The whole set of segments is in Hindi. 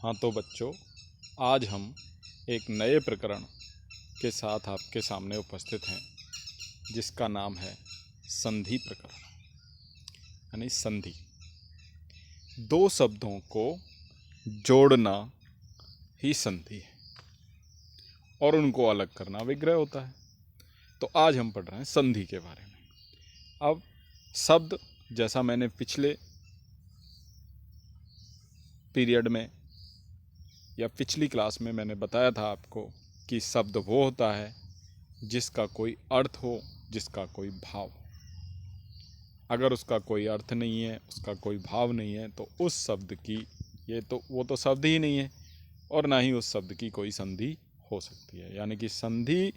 हाँ तो बच्चों, आज हम एक नए प्रकरण के साथ आपके सामने उपस्थित हैं, जिसका नाम है संधि प्रकरण। यानी संधि, दो शब्दों को जोड़ना ही संधि है और उनको अलग करना विग्रह होता है। तो आज हम पढ़ रहे हैं संधि के बारे में। अब शब्द, जैसा मैंने पिछले पीरियड में या पिछली क्लास में मैंने बताया था आपको कि शब्द वो होता है जिसका कोई अर्थ हो, जिसका कोई भाव हो। अगर उसका कोई अर्थ नहीं है, उसका कोई भाव नहीं है, तो उस शब्द की वो तो शब्द ही नहीं है और ना ही उस शब्द की कोई संधि हो सकती है। यानी कि संधि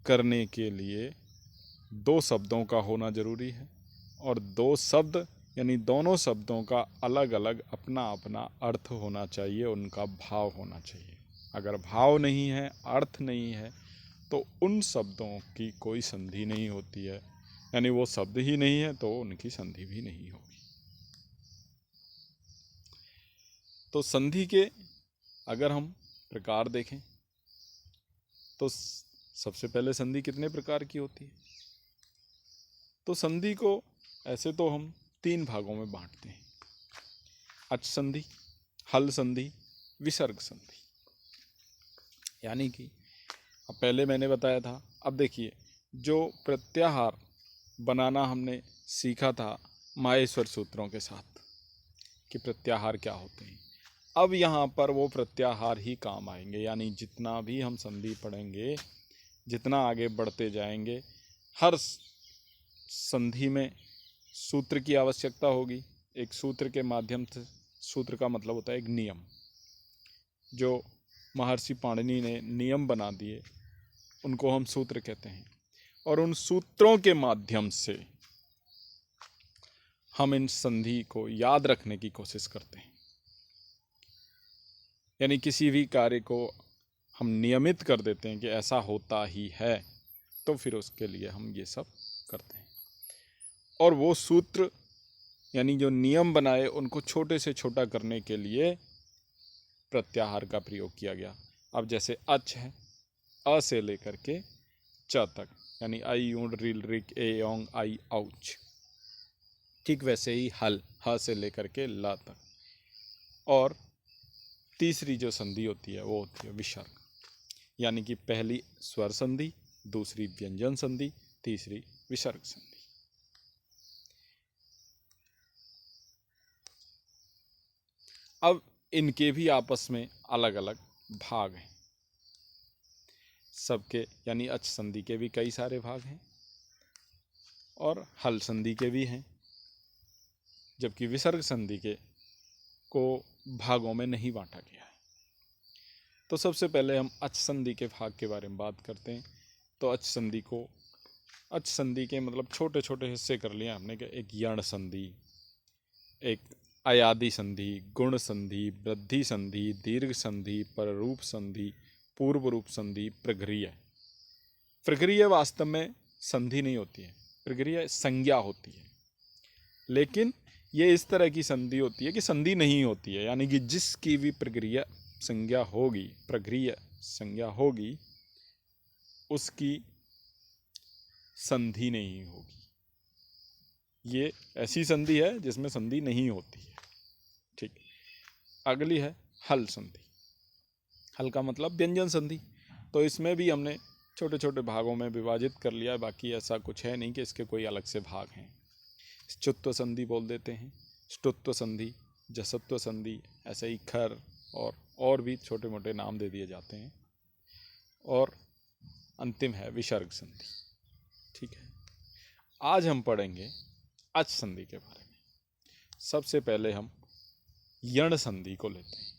करने के लिए दो शब्दों का होना जरूरी है और दो शब्द यानी दोनों शब्दों का अलग अलग अपना अपना अर्थ होना चाहिए, उनका भाव होना चाहिए। अगर भाव नहीं है, अर्थ नहीं है, तो उन शब्दों की कोई संधि नहीं होती है। यानी वो शब्द ही नहीं है तो उनकी संधि भी नहीं होगी। तो संधि के अगर हम प्रकार देखें तो सबसे पहले संधि कितने प्रकार की होती है? तो संधि को ऐसे तो हम तीन भागों में बांटते हैं: अच संधि, हल संधि, विसर्ग संधि। यानी कि अब पहले मैंने बताया था, अब देखिए, जो प्रत्याहार बनाना हमने सीखा था माहेश्वर सूत्रों के साथ कि प्रत्याहार क्या होते हैं, अब यहाँ पर वो प्रत्याहार ही काम आएंगे। यानी जितना भी हम संधि पढ़ेंगे, जितना आगे बढ़ते जाएंगे, हर संधि में सूत्र की आवश्यकता होगी। एक सूत्र के माध्यम से, सूत्र का मतलब होता है एक नियम, जो महर्षि पाणिनि ने नियम बना दिए, उनको हम सूत्र कहते हैं। और उन सूत्रों के माध्यम से हम इन संधि को याद रखने की कोशिश करते हैं। यानी किसी भी कार्य को हम नियमित कर देते हैं कि ऐसा होता ही है, तो फिर उसके लिए हम ये सब करते हैं। और वो सूत्र यानी जो नियम बनाए, उनको छोटे से छोटा करने के लिए प्रत्याहार का प्रयोग किया गया। अब जैसे अच है, अ से लेकर के च तक, यानी आई ऊंड रिल रिक ए ओंग आई औच। ठीक वैसे ही हल, ह से लेकर के ल तक। और तीसरी जो संधि होती है वो होती है विसर्ग। यानी कि पहली स्वर संधि, दूसरी व्यंजन संधि, तीसरी विसर्ग संधि। अब इनके भी आपस में अलग अलग भाग हैं सबके। यानी अच संधि के भी कई सारे भाग हैं और हल संधि के भी हैं, जबकि विसर्ग संधि के को भागों में नहीं बांटा गया है। तो सबसे पहले हम अच संधि के भाग के बारे में बात करते हैं। तो अच संधि के मतलब छोटे छोटे हिस्से कर लिए हमने कि एक यण संधि, एक अयादि संधि, गुण संधि, वृद्धि संधि, दीर्घ संधि, पररूप संधि, पूर्व रूप संधि, प्रगृह्य। प्रगृह्य वास्तव में संधि नहीं होती है, प्रगृह्य संज्ञा होती है। लेकिन ये इस तरह की संधि होती है कि संधि नहीं होती है। यानी कि जिसकी भी प्रगृह्य संज्ञा होगी, प्रगृह्य संज्ञा होगी, उसकी संधि नहीं होगी। ये ऐसी संधि है जिसमें संधि नहीं होती है। ठीक, अगली है हल संधि। हल का मतलब व्यंजन संधि। तो इसमें भी हमने छोटे छोटे भागों में विभाजित कर लिया। बाकी ऐसा कुछ है नहीं कि इसके कोई अलग से भाग हैं। च्युत्व संधि बोल देते हैं, ष्टुत्व संधि, जसत्व संधि, ऐसे ही खर और भी छोटे मोटे नाम दे दिए जाते हैं। और अंतिम है विसर्ग संधि। ठीक है, आज हम पढ़ेंगे अच संधि के बारे में। सबसे पहले हम यण संधि को लेते हैं।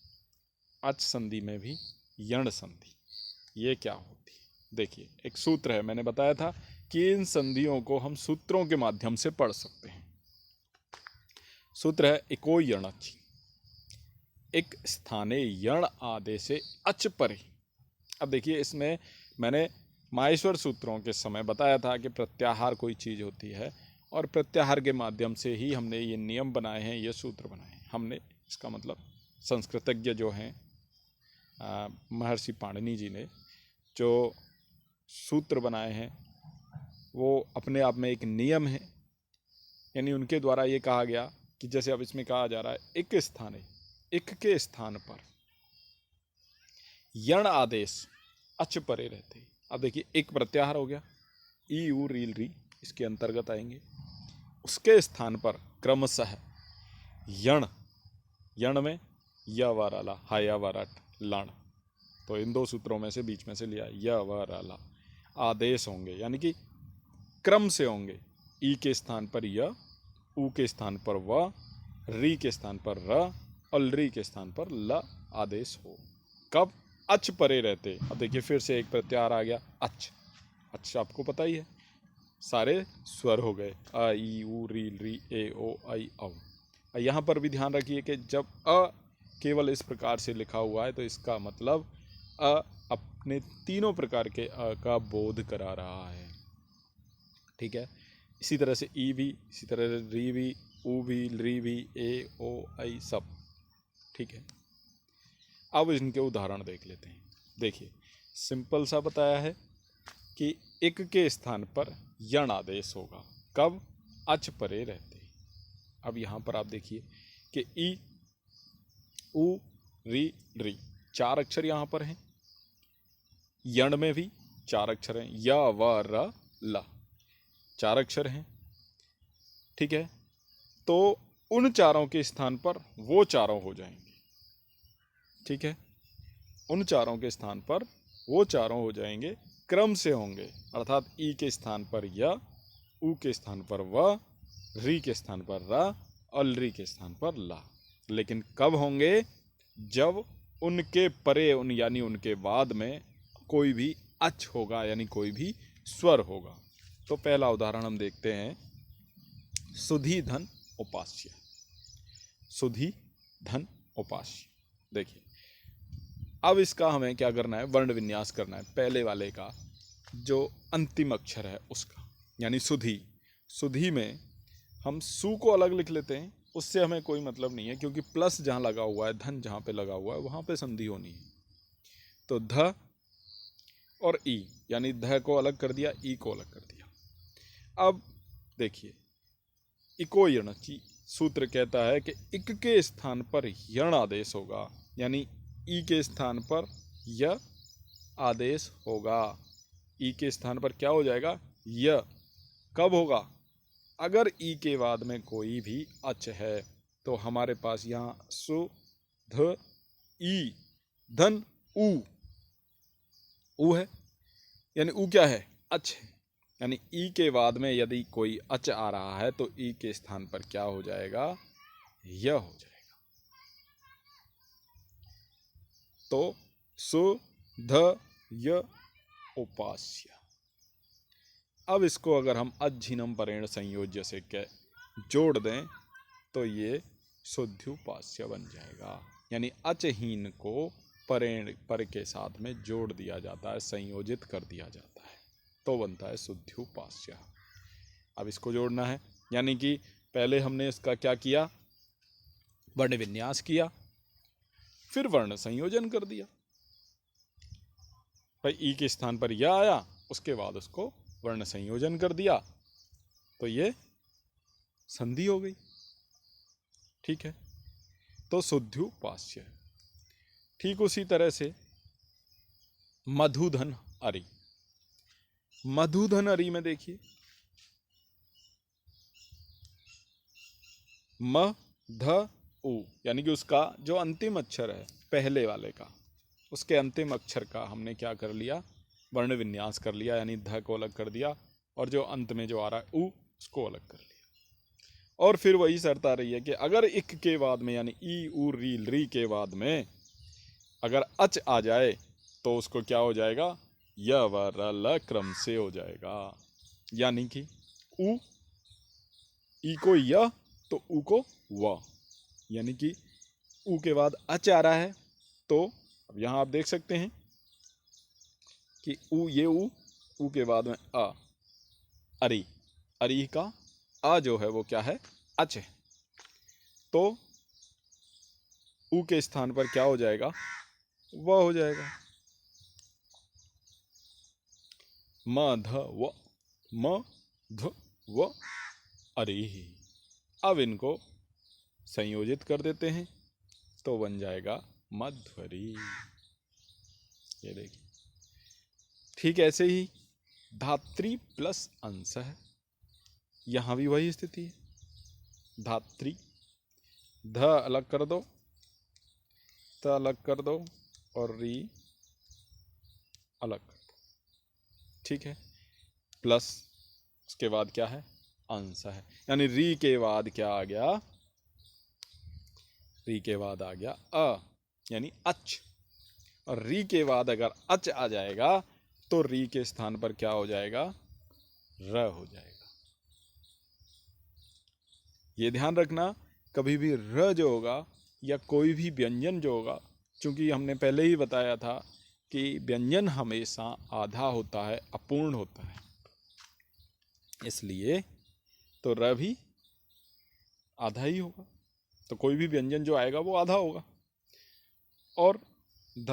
अच संधि में भी यण संधि, ये क्या होती है? देखिए, एक सूत्र है, मैंने बताया था कि इन संधियों को हम सूत्रों के माध्यम से पढ़ सकते हैं। सूत्र है इको यणच, एक स्थाने यण आदेशे अच परे। अब देखिए, इसमें मैंने माहेश्वर सूत्रों के समय बताया था कि प्रत्याहार कोई चीज़ होती है और प्रत्याहार के माध्यम से ही हमने ये नियम बनाए हैं, ये सूत्र बनाए हैं। हमने इसका मतलब संस्कृतज्ञ जो हैं महर्षि पाणिनि जी ने जो सूत्र बनाए हैं वो अपने आप में एक नियम है। यानी उनके द्वारा ये कहा गया कि जैसे अब इसमें कहा जा रहा है एक स्थान है, एक के स्थान पर यण आदेश अच परे रहते। अब देखिए एक प्रत्याहार हो गया, ई उ रील री इसके अंतर्गत आएंगे। उसके स्थान पर क्रमशः यण, यण में य व र ला, हाया व रट लण, तो इन दो सूत्रों में से बीच में से लिया य व र ला आदेश होंगे, यानी कि क्रम से होंगे। ई के स्थान पर य, उ के स्थान पर व, री के स्थान पर र और री के स्थान पर ल आदेश हो। कब? अच परे रहते। अब देखिए फिर से एक प्रत्याहार आ गया अच। अच आपको पता ही है, सारे स्वर हो गए अ ई उ री री ए ओ आई औ। यहाँ पर भी ध्यान रखिए कि जब अ केवल इस प्रकार से लिखा हुआ है तो इसका मतलब अ अपने तीनों प्रकार के अ का बोध करा रहा है। ठीक है, इसी तरह से ई भी, इसी तरह से री भी, उ भी, री भी, ए ओ आई सब। ठीक है, अब इनके उदाहरण देख लेते हैं। देखिए सिंपल सा बताया है कि एक के स्थान पर यण आदेश होगा। कब? अच परे रहते। अब यहाँ पर आप देखिए कि ई, उ, री, री चार अक्षर यहाँ पर हैं। यण में भी चार अक्षर हैं, य व र ल चार अक्षर हैं। ठीक है, तो उन चारों के स्थान पर वो चारों हो जाएंगे। ठीक है, उन चारों के स्थान पर वो चारों हो जाएंगे, क्रम से होंगे। अर्थात ई के स्थान पर य, उ के स्थान पर व, री के स्थान पर र और री के स्थान पर ला। लेकिन कब होंगे? जब उनके परे, उन यानी उनके बाद में कोई भी अच होगा, यानी कोई भी स्वर होगा। तो पहला उदाहरण हम देखते हैं, सुधी धन उपास्य। सुधी धन उपास्य। देखिए अब इसका हमें क्या करना है? वर्ण विन्यास करना है। पहले वाले का जो अंतिम अक्षर है उसका, यानी सुधी। सुधी में हम सु को अलग लिख लेते हैं, उससे हमें कोई मतलब नहीं है, क्योंकि प्लस जहाँ लगा हुआ है, धन जहाँ पे लगा हुआ है वहाँ पे संधि होनी है। तो ध और ई, यानी ध को अलग कर दिया, ई को अलग कर दिया। अब देखिए इको यण की सूत्र कहता है कि इक के स्थान पर यण आदेश होगा, यानी ई के स्थान पर य आदेश होगा। ई के स्थान पर क्या हो जाएगा? य। कब होगा? अगर ई के बाद में कोई भी अच है। तो हमारे पास यहाँ सु ध ई धन उ है, यानी उ क्या है? अच है। यानी ई के बाद में यदि कोई अच आ रहा है तो ई के स्थान पर क्या हो जाएगा? य हो जाएगा। तो सु ध य उपास्य। अब इसको अगर हम अज्झिनम परेण संयोज्य से जोड़ दें तो ये शुद्ध्युपास्य बन जाएगा। यानी अचहीन को परेण, पर के साथ में जोड़ दिया जाता है, संयोजित कर दिया जाता है, तो बनता है शुद्ध्युपास्य। अब इसको जोड़ना है, यानी कि पहले हमने इसका क्या किया? वर्ण विन्यास किया, फिर वर्ण संयोजन कर दिया। भाई ई के स्थान पर यह आया, उसके बाद उसको वर्ण संयोजन कर दिया, तो ये संधि हो गई। ठीक है, तो शुद्ध्युपास्य। ठीक उसी तरह से मधुधन अरि। मधुधन अरि में देखिए म ध उ, यानी कि उसका जो अंतिम अक्षर है पहले वाले का, उसके अंतिम अक्षर का हमने क्या कर लिया? वर्ण विन्यास कर लिया, यानी ध को अलग कर दिया, और जो अंत में जो आ रहा है उ, उसको अलग कर लिया। और फिर वही शर्त आ रही है कि अगर इक के बाद में, यानी ई उ री री के बाद में अगर अच आ जाए तो उसको क्या हो जाएगा? य व र ल क्रम से हो जाएगा। यानी कि उ, ई को य तो उ को व, यानी कि उ के बाद अच आ रहा है। तो अब यहाँ आप देख सकते हैं कि उ, ये उ के बाद में अ, अरि, अरि का अ जो है वो क्या है? अच है। तो ऊ के स्थान पर क्या हो जाएगा, व हो जाएगा। म ध व, म ध व, अरे। अब इनको संयोजित कर देते हैं तो बन जाएगा मध्वरी। ये देखिए, ठीक ऐसे ही धात्री प्लस अंश है, यहां भी वही स्थिति है। धात्री, ध अलग कर दो, त अलग कर दो और री अलग कर दो, ठीक है। प्लस उसके बाद क्या है, अंश है, यानी री के बाद क्या आ गया, री के बाद आ गया अ, यानी अच। और री के बाद अगर अच आ जाएगा तो री के स्थान पर क्या हो जाएगा, र हो जाएगा। ये ध्यान रखना, कभी भी र जो होगा या कोई भी व्यंजन जो होगा, चूंकि हमने पहले ही बताया था कि व्यंजन हमेशा आधा होता है, अपूर्ण होता है, इसलिए तो र भी आधा ही होगा। तो कोई भी व्यंजन जो आएगा वो आधा होगा। और ध,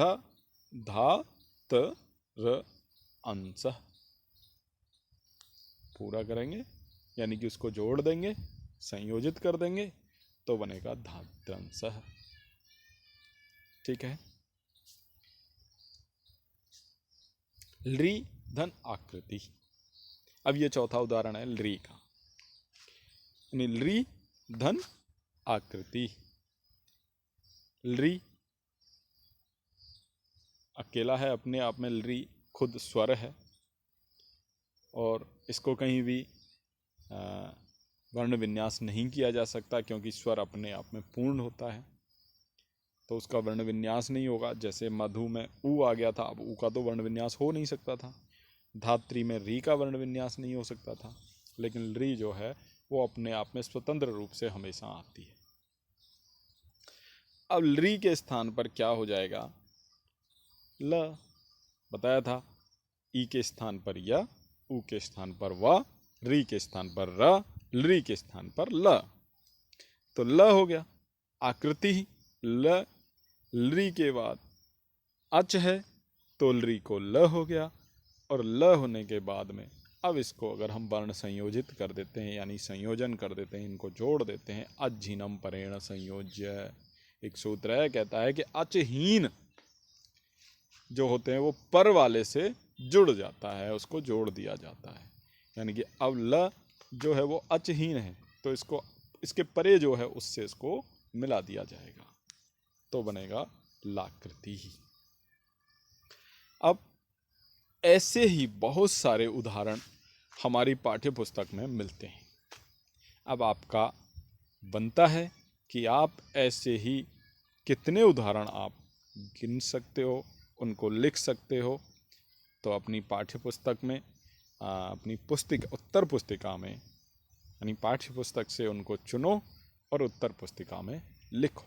धा, त, र, अंश पूरा करेंगे, यानी कि उसको जोड़ देंगे, संयोजित कर देंगे तो बनेगा धात्र्यंश। ठीक है। लृ धन आकृति। अब ये चौथा उदाहरण है लृ का, यानी लृ धन आकृति। लृ अकेला है, अपने आप में लृ खुद स्वर है और इसको कहीं भी वर्ण विन्यास नहीं किया जा सकता, क्योंकि स्वर अपने आप में पूर्ण होता है, तो उसका वर्ण विन्यास नहीं होगा। जैसे मधु में ऊ आ गया था, अब ऊ का तो वर्ण विन्यास हो नहीं सकता था। धात्री में री का वर्ण विन्यास नहीं हो सकता था, लेकिन लृ जो है वो अपने आप में स्वतंत्र रूप से हमेशा आती है। अब लृ के स्थान पर क्या हो जाएगा, ल। बताया था, ई के स्थान पर य, ऊ के स्थान पर व, री के स्थान पर र, लृ के स्थान पर ल, तो ल हो गया। आकृति ल, लृ के बाद अच है तो लृ को ल हो गया, और ल होने के बाद में अब इसको अगर हम वर्ण संयोजित कर देते हैं, यानी संयोजन कर देते हैं, इनको जोड़ देते हैं, अज्झिनम परेण संयोज्य। एक सूत्र है, कहता है कि अचहीन जो होते हैं वो पर वाले से जुड़ जाता है, उसको जोड़ दिया जाता है। यानी कि अब ल जो है वो अचहीन है, तो इसको इसके परे जो है उससे इसको मिला दिया जाएगा, तो बनेगा लाकृति ही। अब ऐसे ही बहुत सारे उदाहरण हमारी पाठ्य पुस्तक में मिलते हैं। अब आपका बनता है कि आप ऐसे ही कितने उदाहरण आप गिन सकते हो, उनको लिख सकते हो। तो अपनी पाठ्य पुस्तक में, अपनी उत्तर पुस्तिका में, यानी पाठ्य पुस्तक से उनको चुनो और उत्तर पुस्तिका में लिखो।